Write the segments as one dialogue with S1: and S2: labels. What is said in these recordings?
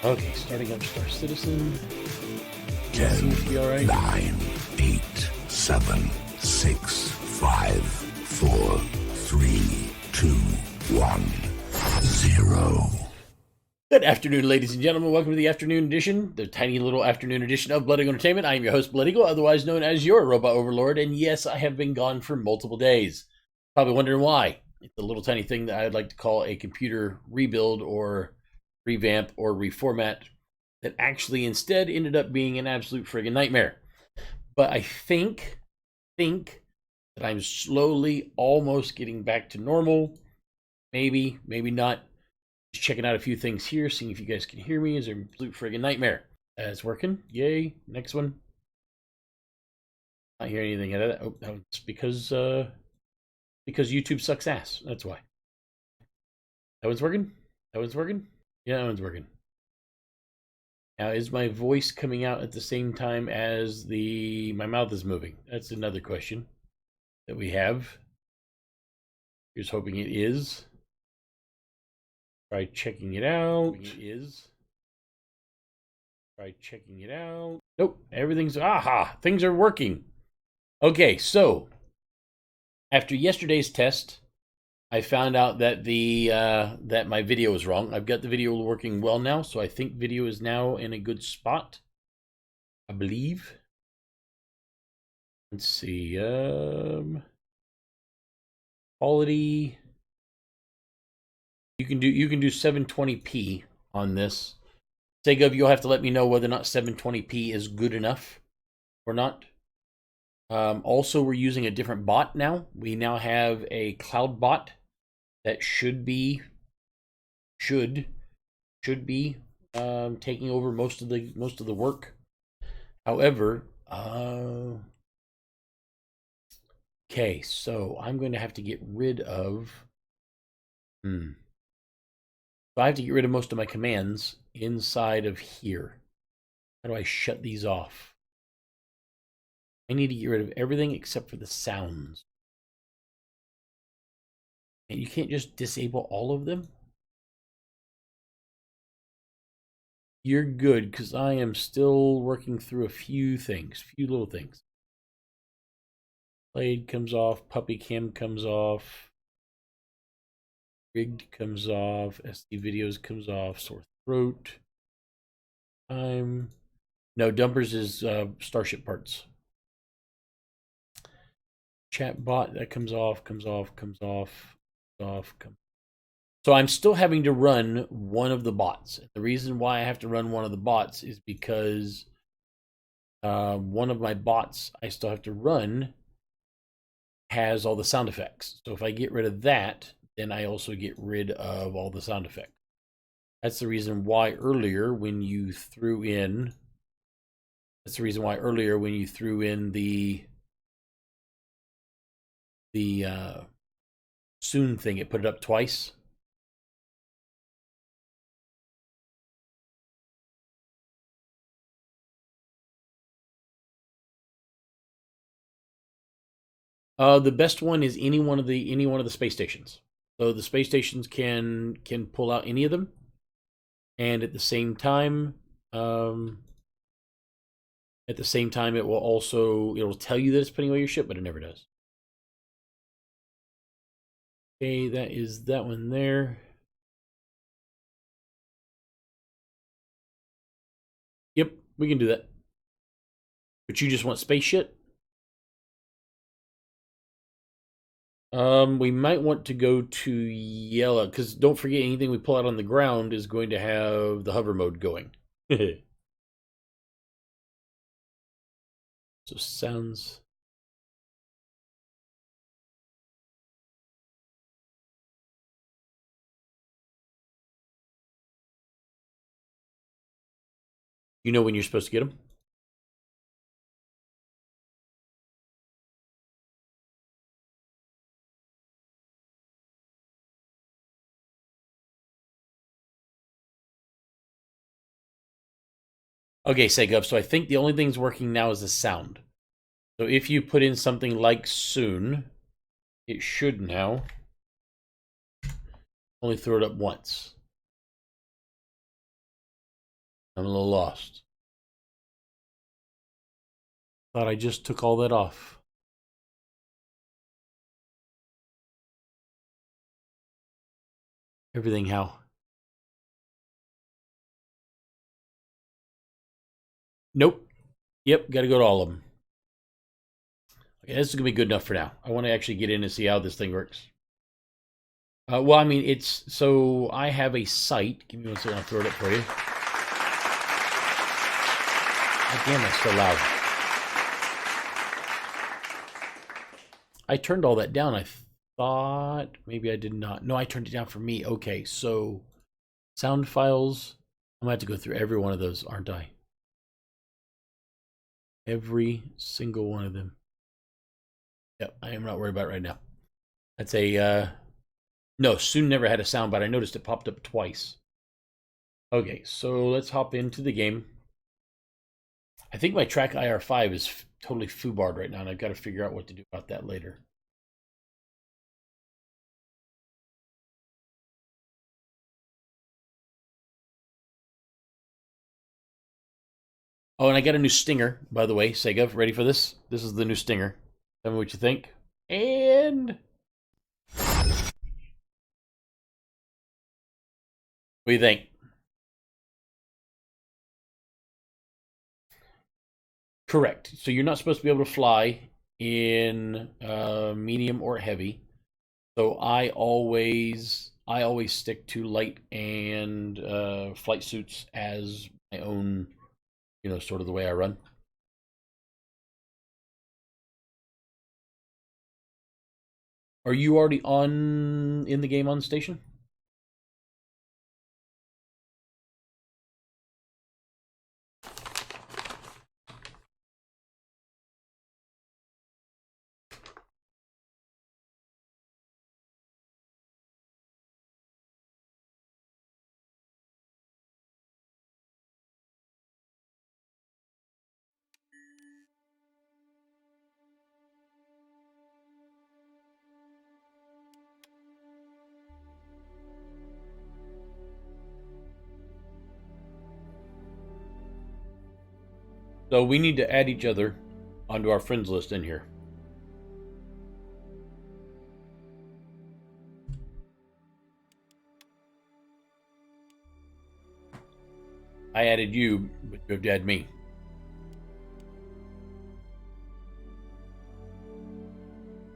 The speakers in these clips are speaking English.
S1: Okay, starting up Star Citizen.
S2: 10,
S1: Seems to be all right.
S2: 9, 8, 7, 6, 5, 4, 3, 2, 1, 0.
S1: Good afternoon, ladies and gentlemen. Welcome to the afternoon edition, the tiny little afternoon edition of Blood Eagle Entertainment. I am your host, Blood Eagle, otherwise known as your Robot Overlord. And yes, I have been gone for multiple days. Probably wondering why. It's a little tiny thing that I'd like to call a computer rebuild or revamp or reformat that actually instead ended up being an absolute friggin' nightmare. But I think that I'm slowly almost getting back to normal. Maybe not. Just checking out a few things here, seeing if you guys can hear me. Is an absolute friggin' nightmare. It's working. Yay. Next one. Not hearing anything out of that. Oh, that's because YouTube sucks ass. That's why. That one's working? That one's working? Yeah, that one's working. Now, is my voice coming out at the same time as my mouth is moving? That's another question that we have. Here's hoping it is. Try checking it out. Try checking it out. Nope, everything's things are working. Okay, so after yesterday's test, I found out that that my video was wrong. I've got the video working well now, so I think video is now in a good spot. I believe. Let's see. Quality. You can do 720p on this. Segov, you'll have to let me know whether or not 720p is good enough or not. Also, we're using a different bot now. We now have a cloud bot that should be taking over most of the work. However, okay, so I'm going to have to get rid of. So I have to get rid of most of my commands inside of here. How do I shut these off? I need to get rid of everything except for the sounds. And you can't just disable all of them? You're good, because I am still working through a few little things. Played comes off, puppy cam comes off, rigged comes off, SD videos comes off, sore throat. No, dumpers is Starship parts. Chat bot, that comes off. So I'm still having to run one of the bots. The reason why I have to run one of the bots is because one of my bots I still have to run has all the sound effects. So if I get rid of that, then I also get rid of all the sound effects. That's the reason why earlier when you threw in the soon thing, it put it up twice. The best one is any one of the space stations. So the space stations can pull out any of them, and at the same time, it'll tell you that it's putting away your ship, but it never does. Okay, that is that one there. Yep, we can do that. But you just want space shit? We might want to go to yellow, because don't forget, anything we pull out on the ground is going to have the hover mode going. So sounds. You know when you're supposed to get them? Okay, Segub, so I think the only thing's working now is the sound. So if you put in something like soon, it should now only throw it up once. I'm a little lost. Thought I just took all that off. Everything how? Nope. Yep, got to go to all of them. Okay, this is going to be good enough for now. I want to actually get in and see how this thing works. Well, I mean, it's... So, I have a site. Give me one second, I'll throw it up for you. God damn, that's so loud. I turned all that down. I thought... Maybe I did not. No, I turned it down for me. Okay, so... Sound files. I'm going to have to go through every one of those, aren't I? Every single one of them. Yep, I am not worried about it right now. That's a... No, Soon never had a sound, but I noticed it popped up twice. Okay, so let's hop into the game. I think my track IR5 is totally foobarred right now, and I've got to figure out what to do about that later. Oh, and I got a new stinger, by the way. Sega, ready for this? This is the new stinger. Tell me what you think. And... What do you think? Correct. So you're not supposed to be able to fly in medium or heavy. So I always stick to light and flight suits as my own, sort of the way I run. Are you already on in the game on station? So we need to add each other onto our friends list in here. I added you, but you have to add me.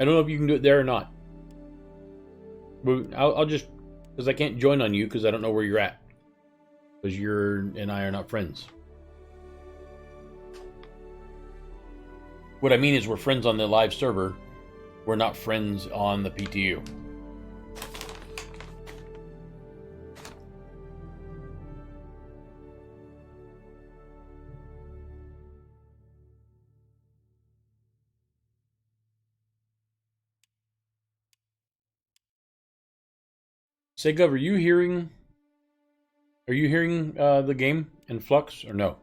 S1: I don't know if you can do it there or not. But I'll just, because I can't join on you because I don't know where you're at. Because you're and I are not friends. What I mean is we're friends on the live server. We're not friends on the PTU. Say, Gov, are you hearing the game in flux or no?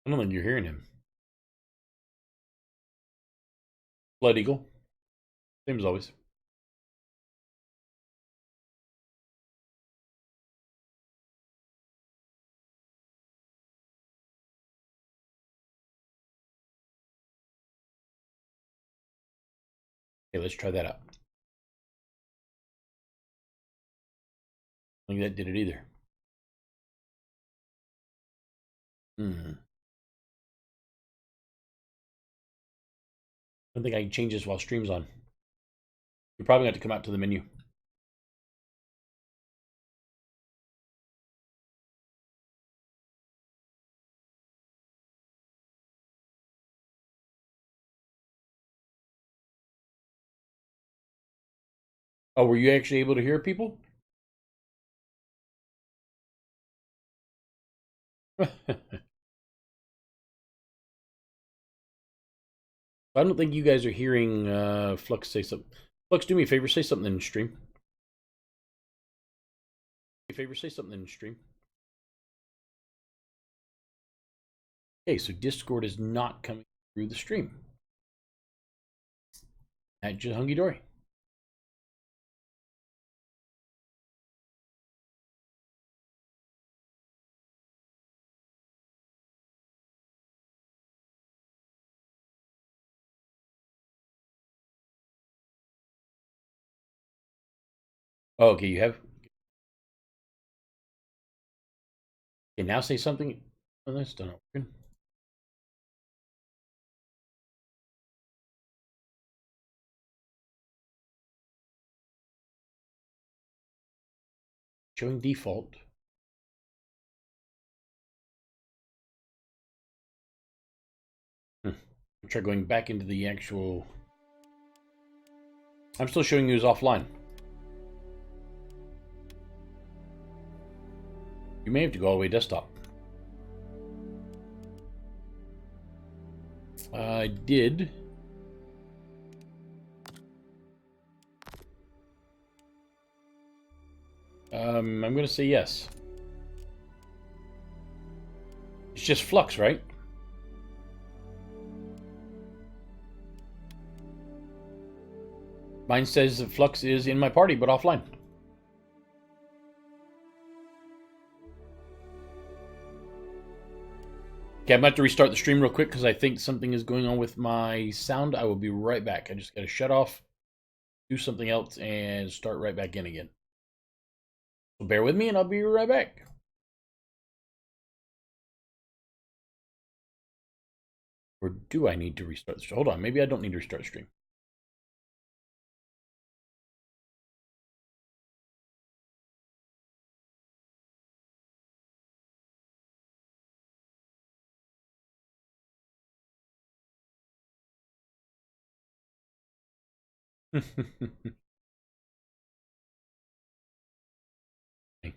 S1: I don't think you're hearing him. Blood Eagle. Same as always. Okay, let's try that out. I think that did it either. I don't think I can change this while stream's on. You're probably going to have to come out to the menu. Oh, were you actually able to hear people? I don't think you guys are hearing Flux say something. Flux, do me a favor, say something in stream. Do me a favor, say something in stream. Okay, so Discord is not coming through the stream. That's just hunky dory. Oh, okay, you have. Okay, now say something. Oh, that's done. Showing default. Try going back into the actual. I'm still showing you as offline. You may have to go all the way desktop. I did. I'm going to say yes. It's just Flux, right? Mine says that Flux is in my party, but offline. Okay, I'm about to restart the stream real quick because I think something is going on with my sound. I will be right back. I just got to shut off, do something else, and start right back in again. So bear with me, and I'll be right back. Or do I need to restart the stream? Hold on, maybe I don't need to restart the stream.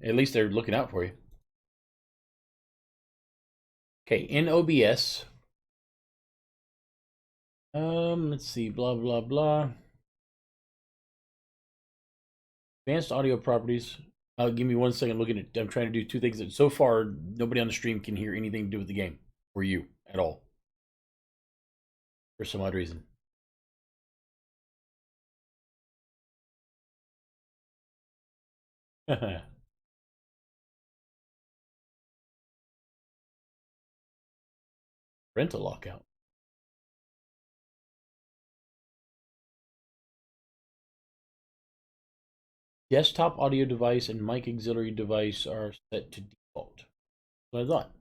S1: At least they're looking out for you. Okay, in OBS. Let's see, blah blah blah. Advanced audio properties. Give me 1 second. Looking at. I'm trying to do two things. That so far, nobody on the stream can hear anything to do with the game or you at all, for some odd reason. Rental lockout. Desktop audio device and mic auxiliary device are set to default. That's what I thought.